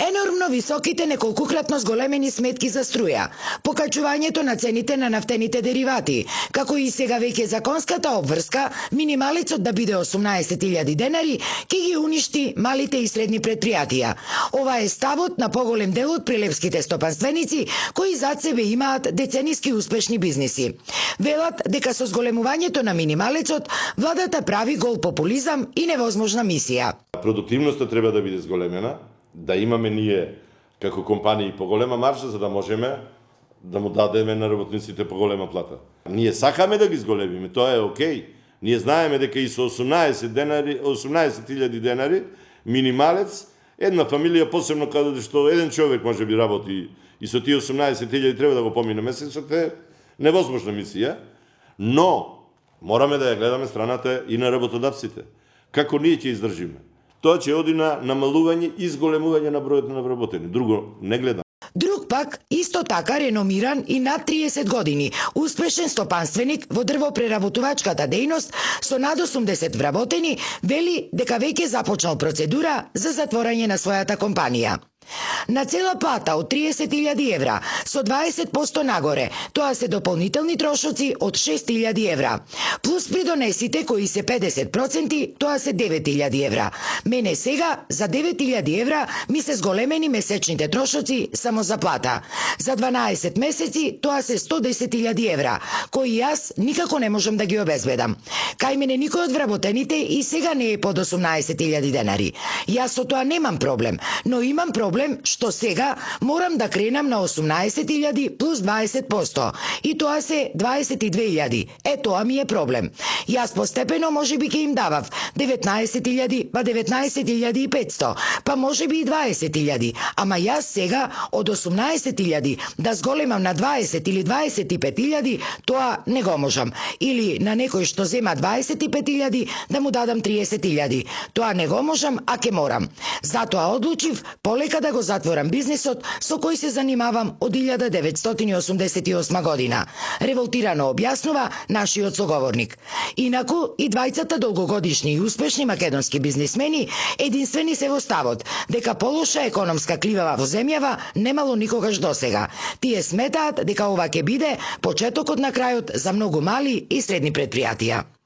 Енормно високите неколкукратно зголемени сметки за струја, покачувањето на цените на нафтените деривати, како и сега веќе законската обврска, минималецот да биде 18.000 денари, ќе ги уништи малите и средни предпријатија. Ова е ставот на поголем дел од прилепските стопанственици, кои зад себе имаат децениски успешни бизниси. Велат дека со зголемувањето на минималецот, владата прави гол популизам и невозможна мисија. Продуктивноста треба да биде зголемена, да имаме ние како компании поголема маржа за да можеме да му дадеме на работниците поголема плата. Ние сакаме да ги зголемиме, тоа е окей. Ние знаеме дека и со 18.000 денари минималец, една фамилија, посебно каде што еден човек може би работи и со тие 18.000 треба да го помине месецот, е невозможна мисија, но мораме да ја гледаме страната и на работодавците. Како ние ќе издржиме? Тоа ќе оди на намалување и зголемување на бројот на вработени. Друго не гледам. Друг пак, исто така реномиран и над 30 години, успешен стопанственик во дрвопреработувачката дејност со над 80 вработени, вели дека веќе започнал процедура за затворање на својата компанија. На цела плата од 30.000 евра со 20% нагоре, тоа се дополнителни трошоци од 6.000 евра. Плюс придонесите кои се 50%, тоа се 9.000 евра. Мене сега за 9.000 евра ми се зголемени месечните трошоци само за плата. За 12 месеци тоа се 110.000 евра, кои јас никако не можам да ги обезбедам. Кај мене никој од вработените и сега не е под 18.000 денари. Јас со тоа немам проблем, но имам проблем што сега морам да кренам на 18.000 плюс 20%. И тоа се 22.000. Тоа ми е проблем. Јас постепено може би ќе им давав 19.000, па 19.500, па може би и 20.000. Ама јас сега од 18.000 да зголемам на 20 или 25.000, тоа не го можам. Или на некој што зема 25.000 да му дадам 30.000. Тоа не го можам, а ке морам. Затоа одлучив полека да го затворам бизнисот со кој се занимавам од 1988 година. Револтирано објаснува нашиот соговорник. Инаку и двајцата долгогодишни и успешни македонски бизнисмени единствени се во ставот дека полоша економска клива во земјава немало никогаш досега. Тие сметаат дека ова ќе биде почетокот на крајот за многу мали и средни предпријатија.